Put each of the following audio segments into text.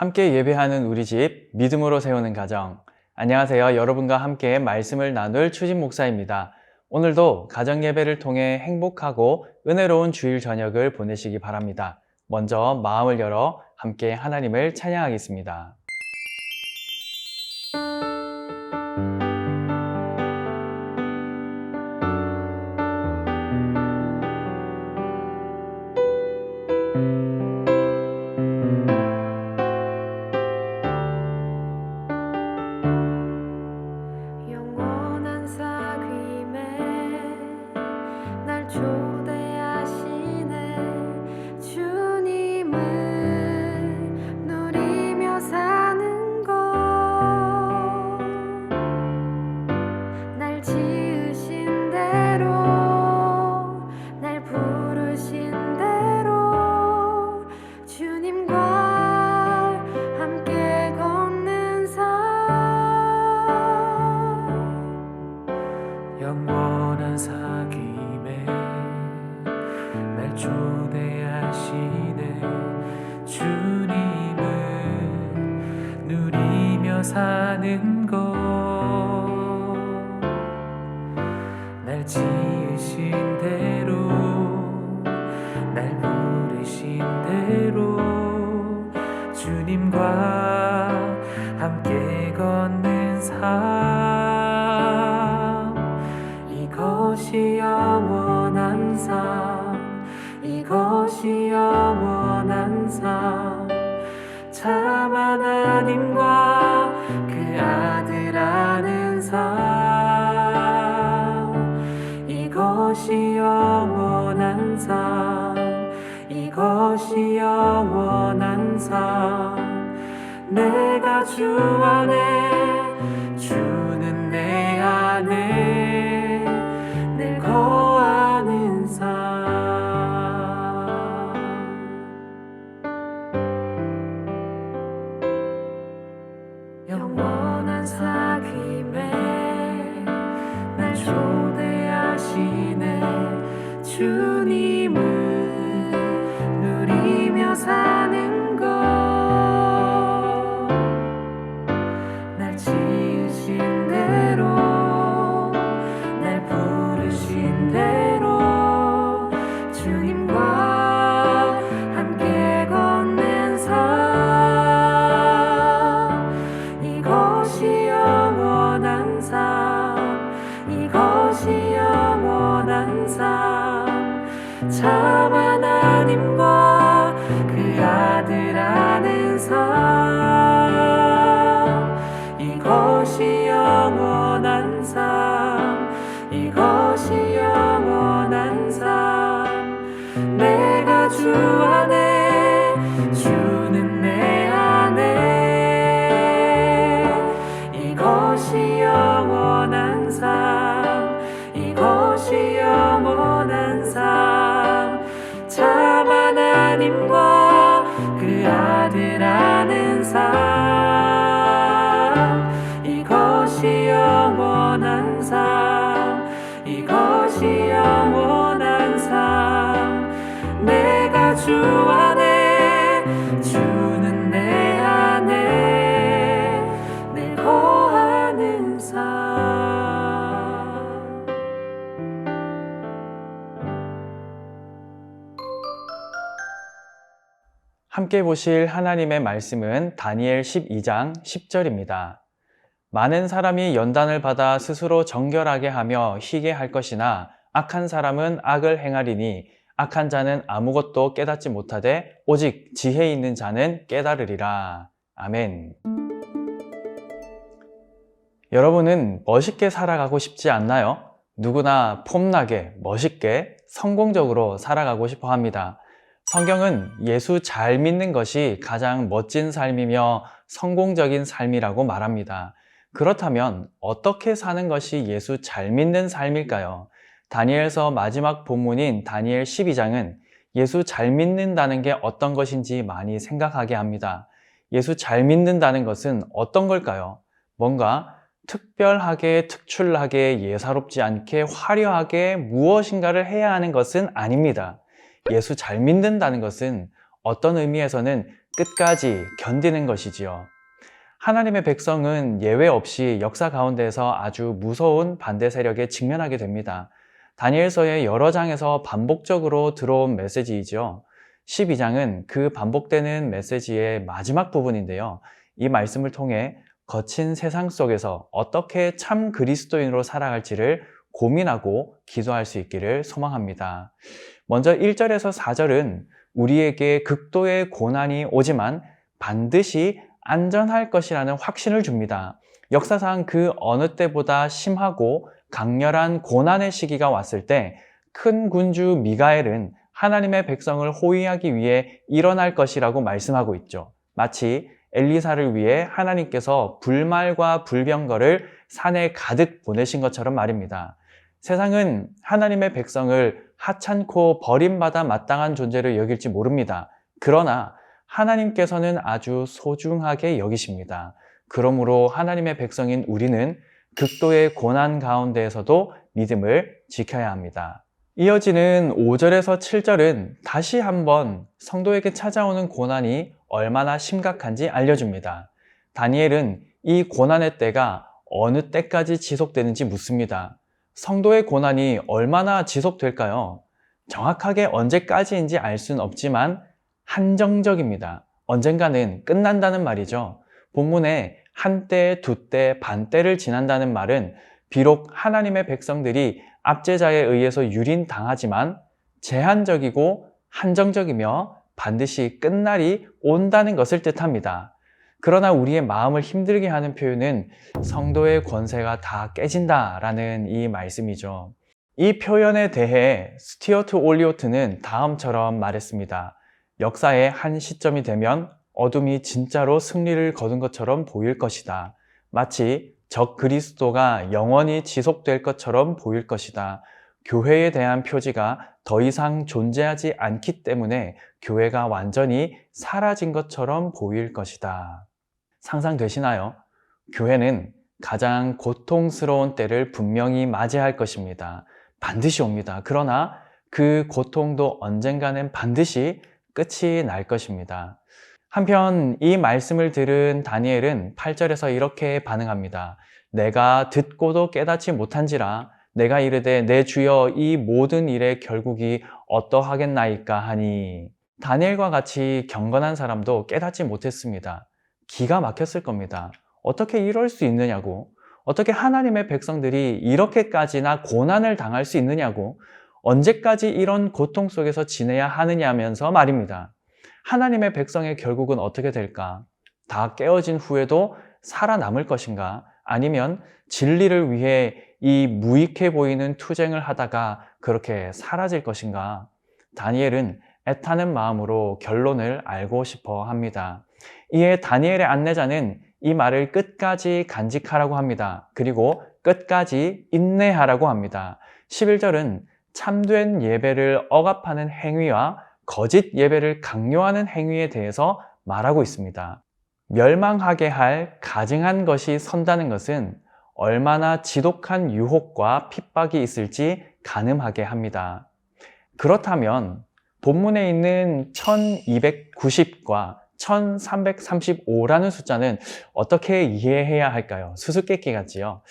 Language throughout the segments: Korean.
함께 예배하는 우리 집, 믿음으로 세우는 가정. 안녕하세요. 여러분과 함께 말씀을 나눌 추진 목사입니다. 오늘도 가정 예배를 통해 행복하고 은혜로운 주일 저녁을 보내시기 바랍니다. 먼저 마음을 열어 함께 하나님을 찬양하겠습니다. 영원한 사귐에 날 초대하시네. 주님을 누리며 사는 것, 날 지으신 대로, 날 부르신 대로 주님과 함께 걷는 삶. 영원한 사귐에 날 초대하시네. 주님을 누리며 사는 것, 날 지으신 대로, 날 부르신 대로 주님과 함께 걷는 삶. 이것이 영원한 삶, 이것이 영원한 삶. 참 하나님과 그 아들 아는 삶. 이것이 영원한 삶, 이것이 영원한 삶. 내가 주 안에, 주는 내 안에 늘 거하는 삶. 영원한 사귐에 날 초대하시네. 주님을 누리며 사는 것, 날 지으신 대로, 날 부르신 대로 주님과 함께 걷는 삶. 이것이 영원한 삶, 이것이 영원한 삶. 참 하나님과 그 아들 아는 삶. 이것이 영원한 삶, 이것이 영원한 삶. 내가 주 안에, 주는 내 안에 이것이 영원한 삶, 이것이 영원한 삶. 참 하나님과 그 아들 아는 삶. 이것이 영원한 삶, 이것이 영원한 삶. 내가 주 안에, 주는 내 안에 늘 거하는 삶. 함께 보실 하나님의 말씀은 다니엘 12장 10절입니다. 많은 사람이 연단을 받아 스스로 정결하게 하며 희게 할 것이나 악한 사람은 악을 행하리니 악한 자는 아무것도 깨닫지 못하되 오직 지혜 있는 자는 깨달으리라. 아멘. 여러분은 멋있게 살아가고 싶지 않나요? 누구나 폼나게, 멋있게, 성공적으로 살아가고 싶어 합니다. 성경은 예수 잘 믿는 것이 가장 멋진 삶이며 성공적인 삶이라고 말합니다. 그렇다면 어떻게 사는 것이 예수 잘 믿는 삶일까요? 다니엘서 마지막 본문인 다니엘 12장은 예수 잘 믿는다는 게 어떤 것인지 많이 생각하게 합니다. 예수 잘 믿는다는 것은 어떤 걸까요? 뭔가 특별하게, 특출나게, 예사롭지 않게, 화려하게 무엇인가를 해야 하는 것은 아닙니다. 예수 잘 믿는다는 것은 어떤 의미에서는 끝까지 견디는 것이지요. 하나님의 백성은 예외 없이 역사 가운데에서 아주 무서운 반대 세력에 직면하게 됩니다. 다니엘서의 여러 장에서 반복적으로 들어온 메시지이죠. 12장은 그 반복되는 메시지의 마지막 부분인데요. 이 말씀을 통해 거친 세상 속에서 어떻게 참 그리스도인으로 살아갈지를 고민하고 기도할 수 있기를 소망합니다. 먼저 1절에서 4절은 우리에게 극도의 고난이 오지만 반드시 안전할 것이라는 확신을 줍니다. 역사상 그 어느 때보다 심하고 강렬한 고난의 시기가 왔을 때 큰 군주 미가엘은 하나님의 백성을 호위하기 위해 일어날 것이라고 말씀하고 있죠. 마치 엘리사를 위해 하나님께서 불말과 불병거를 산에 가득 보내신 것처럼 말입니다. 세상은 하나님의 백성을 하찮고 버림받아 마땅한 존재로 여길지 모릅니다. 그러나 하나님께서는 아주 소중하게 여기십니다. 그러므로 하나님의 백성인 우리는 극도의 고난 가운데에서도 믿음을 지켜야 합니다. 이어지는 5절에서 7절은 다시 한번 성도에게 찾아오는 고난이 얼마나 심각한지 알려줍니다. 다니엘은 이 고난의 때가 어느 때까지 지속되는지 묻습니다. 성도의 고난이 얼마나 지속될까요? 정확하게 언제까지인지 알 수는 없지만 한정적입니다. 언젠가는 끝난다는 말이죠. 본문에 한때, 두때, 반때를 지난다는 말은 비록 하나님의 백성들이 압제자에 의해서 유린당하지만 제한적이고 한정적이며 반드시 끝날이 온다는 것을 뜻합니다. 그러나 우리의 마음을 힘들게 하는 표현은 성도의 권세가 다 깨진다라는 이 말씀이죠. 이 표현에 대해 스튜어트 올리오트는 다음처럼 말했습니다. 역사의 한 시점이 되면 어둠이 진짜로 승리를 거둔 것처럼 보일 것이다. 마치 적 그리스도가 영원히 지속될 것처럼 보일 것이다. 교회에 대한 표지가 더 이상 존재하지 않기 때문에 교회가 완전히 사라진 것처럼 보일 것이다. 상상되시나요? 교회는 가장 고통스러운 때를 분명히 맞이할 것입니다. 반드시 옵니다. 그러나 그 고통도 언젠가는 반드시 끝이 날 것입니다. 한편 이 말씀을 들은 다니엘은 8절에서 이렇게 반응합니다. 내가 듣고도 깨닫지 못한지라 내가 이르되 내 주여 이 모든 일의 결국이 어떠하겠나이까 하니. 다니엘과 같이 경건한 사람도 깨닫지 못했습니다. 기가 막혔을 겁니다. 어떻게 이럴 수 있느냐고, 어떻게 하나님의 백성들이 이렇게까지나 고난을 당할 수 있느냐고, 언제까지 이런 고통 속에서 지내야 하느냐면서 말입니다. 하나님의 백성의 결국은 어떻게 될까? 다 깨어진 후에도 살아남을 것인가? 아니면 진리를 위해 이 무익해 보이는 투쟁을 하다가 그렇게 사라질 것인가? 다니엘은 애타는 마음으로 결론을 알고 싶어 합니다. 이에 다니엘의 안내자는 이 말을 끝까지 간직하라고 합니다. 그리고 끝까지 인내하라고 합니다. 11절은 참된 예배를 억압하는 행위와 거짓 예배를 강요하는 행위에 대해서 말하고 있습니다. 멸망하게 할 가증한 것이 선다는 것은 얼마나 지독한 유혹과 핍박이 있을지 가늠하게 합니다. 그렇다면 본문에 있는 1290과 1335라는 숫자는 어떻게 이해해야 할까요? 수수께끼 같지요?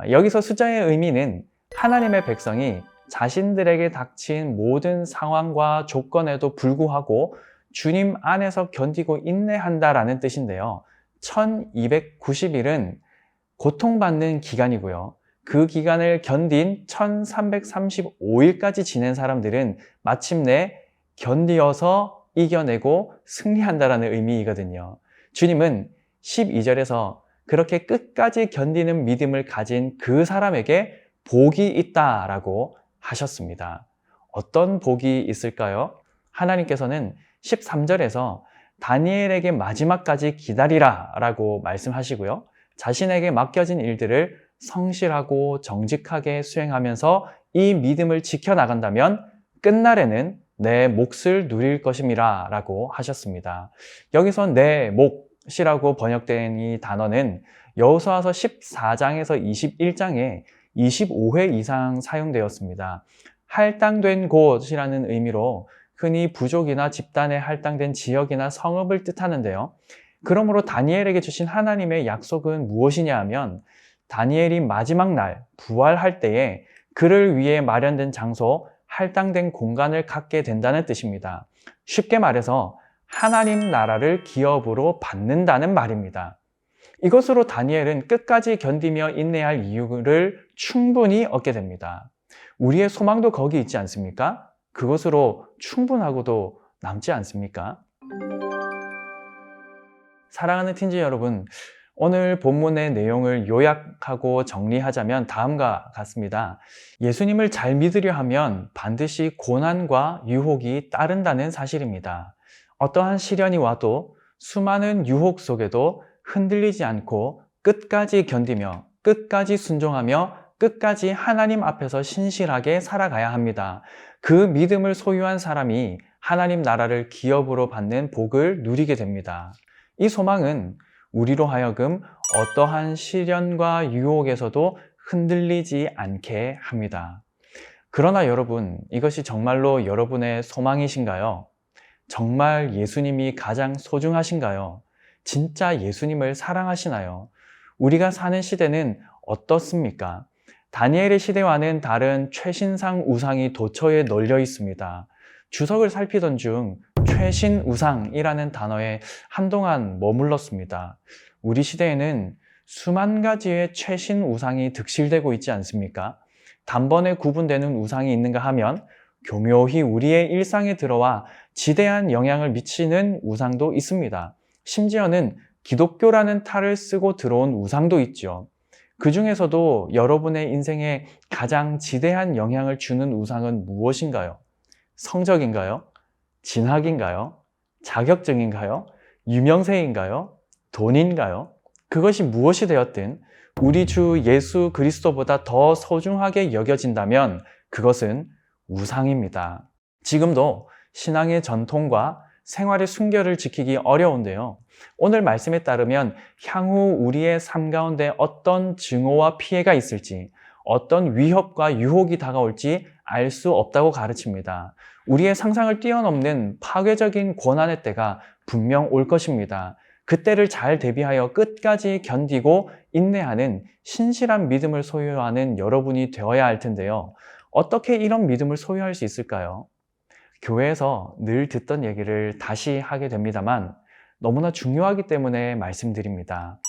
여기서 숫자의 의미는 하나님의 백성이 자신들에게 닥친 모든 상황과 조건에도 불구하고 주님 안에서 견디고 인내한다라는 뜻인데요. 1290일은 고통받는 기간이고요. 그 기간을 견딘 1335일까지 지낸 사람들은 마침내 견디어서 이겨내고 승리한다라는 의미이거든요. 주님은 12절에서 그렇게 끝까지 견디는 믿음을 가진 그 사람에게 복이 있다라고 하셨습니다. 어떤 복이 있을까요? 하나님께서는 13절에서 다니엘에게 마지막까지 기다리라 라고 말씀하시고요. 자신에게 맡겨진 일들을 성실하고 정직하게 수행하면서 이 믿음을 지켜나간다면 끝날에는 내 몫을 누릴 것임이라 라고 하셨습니다. 여기서 내 몫이라고 번역된 이 단어는 여호수아서 14장에서 21장에 25회 이상 사용되었습니다. 할당된 곳이라는 의미로 흔히 부족이나 집단에 할당된 지역이나 성읍을 뜻하는데요. 그러므로 다니엘에게 주신 하나님의 약속은 무엇이냐 하면 다니엘이 마지막 날 부활할 때에 그를 위해 마련된 장소, 할당된 공간을 갖게 된다는 뜻입니다. 쉽게 말해서 하나님 나라를 기업으로 받는다는 말입니다. 이것으로 다니엘은 끝까지 견디며 인내할 이유를 충분히 얻게 됩니다. 우리의 소망도 거기 있지 않습니까? 그것으로 충분하고도 남지 않습니까? 사랑하는 틴지 여러분, 오늘 본문의 내용을 요약하고 정리하자면 다음과 같습니다. 예수님을 잘 믿으려 하면 반드시 고난과 유혹이 따른다는 사실입니다. 어떠한 시련이 와도 수많은 유혹 속에도 흔들리지 않고 끝까지 견디며 끝까지 순종하며 끝까지 하나님 앞에서 신실하게 살아가야 합니다. 그 믿음을 소유한 사람이 하나님 나라를 기업으로 받는 복을 누리게 됩니다. 이 소망은 우리로 하여금 어떠한 시련과 유혹에서도 흔들리지 않게 합니다. 그러나 여러분, 이것이 정말로 여러분의 소망이신가요? 정말 예수님이 가장 소중하신가요? 진짜 예수님을 사랑하시나요? 우리가 사는 시대는 어떻습니까? 다니엘의 시대와는 다른 최신상 우상이 도처에 널려 있습니다. 주석을 살피던 중 최신 우상이라는 단어에 한동안 머물렀습니다. 우리 시대에는 수만 가지의 최신 우상이 득실되고 있지 않습니까? 단번에 구분되는 우상이 있는가 하면 교묘히 우리의 일상에 들어와 지대한 영향을 미치는 우상도 있습니다. 심지어는 기독교라는 탈을 쓰고 들어온 우상도 있죠. 그 중에서도 여러분의 인생에 가장 지대한 영향을 주는 우상은 무엇인가요? 성적인가요? 진학인가요? 자격증인가요? 유명세인가요? 돈인가요? 그것이 무엇이 되었든 우리 주 예수 그리스도보다 더 소중하게 여겨진다면 그것은 우상입니다. 지금도 신앙의 전통과 생활의 순결을 지키기 어려운데요. 오늘 말씀에 따르면 향후 우리의 삶 가운데 어떤 증오와 피해가 있을지, 어떤 위협과 유혹이 다가올지 알 수 없다고 가르칩니다. 우리의 상상을 뛰어넘는 파괴적인 고난의 때가 분명 올 것입니다. 그때를 잘 대비하여 끝까지 견디고 인내하는 신실한 믿음을 소유하는 여러분이 되어야 할 텐데요. 어떻게 이런 믿음을 소유할 수 있을까요? 교회에서 늘 듣던 얘기를 다시 하게 됩니다만 너무나 중요하기 때문에 말씀드립니다.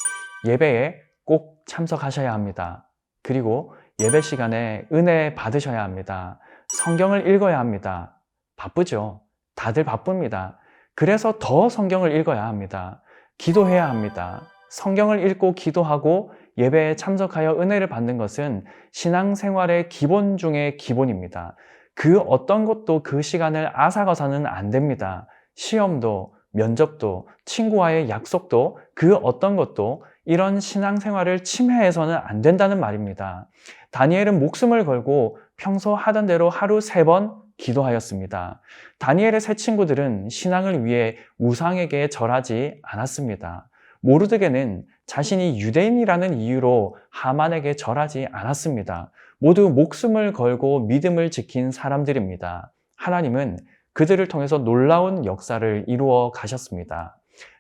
예배에 꼭 참석하셔야 합니다. 그리고 예배 시간에 은혜 받으셔야 합니다. 성경을 읽어야 합니다. 바쁘죠? 다들 바쁩니다. 그래서 더 성경을 읽어야 합니다. 기도해야 합니다. 성경을 읽고 기도하고 예배에 참석하여 은혜를 받는 것은 신앙생활의 기본 중의 기본입니다. 그 어떤 것도 그 시간을 앗아가서는 안 됩니다. 시험도, 면접도, 친구와의 약속도 그 어떤 것도 이런 신앙생활을 침해해서는 안 된다는 말입니다. 다니엘은 목숨을 걸고 평소 하던 대로 하루 3번 기도하였습니다. 다니엘의 세 친구들은 신앙을 위해 우상에게 절하지 않았습니다. 모르드게는 자신이 유대인이라는 이유로 하만에게 절하지 않았습니다. 모두 목숨을 걸고 믿음을 지킨 사람들입니다. 하나님은 그들을 통해서 놀라운 역사를 이루어 가셨습니다.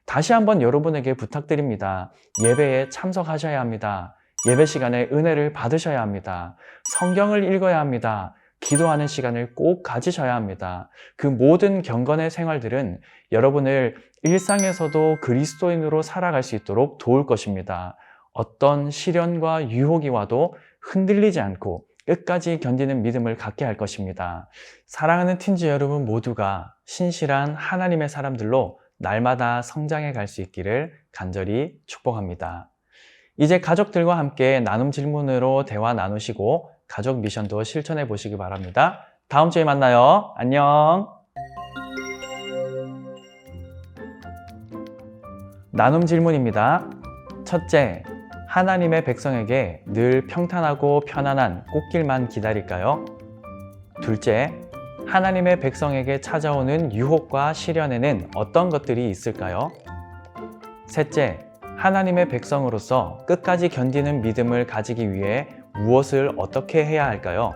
다시 한번 여러분에게 부탁드립니다. 예배에 참석하셔야 합니다. 예배 시간에 은혜를 받으셔야 합니다. 성경을 읽어야 합니다. 기도하는 시간을 꼭 가지셔야 합니다. 그 모든 경건의 생활들은 여러분을 일상에서도 그리스도인으로 살아갈 수 있도록 도울 것입니다. 어떤 시련과 유혹이 와도 흔들리지 않고 끝까지 견디는 믿음을 갖게 할 것입니다. 사랑하는 틴지 여러분 모두가 신실한 하나님의 사람들로 날마다 성장해 갈 수 있기를 간절히 축복합니다. 이제 가족들과 함께 나눔 질문으로 대화 나누시고 가족 미션도 실천해 보시기 바랍니다. 다음 주에 만나요. 안녕. 나눔 질문입니다. 첫째, 하나님의 백성에게 늘 평탄하고 편안한 꽃길만 기다릴까요? 둘째, 하나님의 백성에게 찾아오는 유혹과 시련에는 어떤 것들이 있을까요? 셋째, 하나님의 백성으로서 끝까지 견디는 믿음을 가지기 위해 무엇을 어떻게 해야 할까요?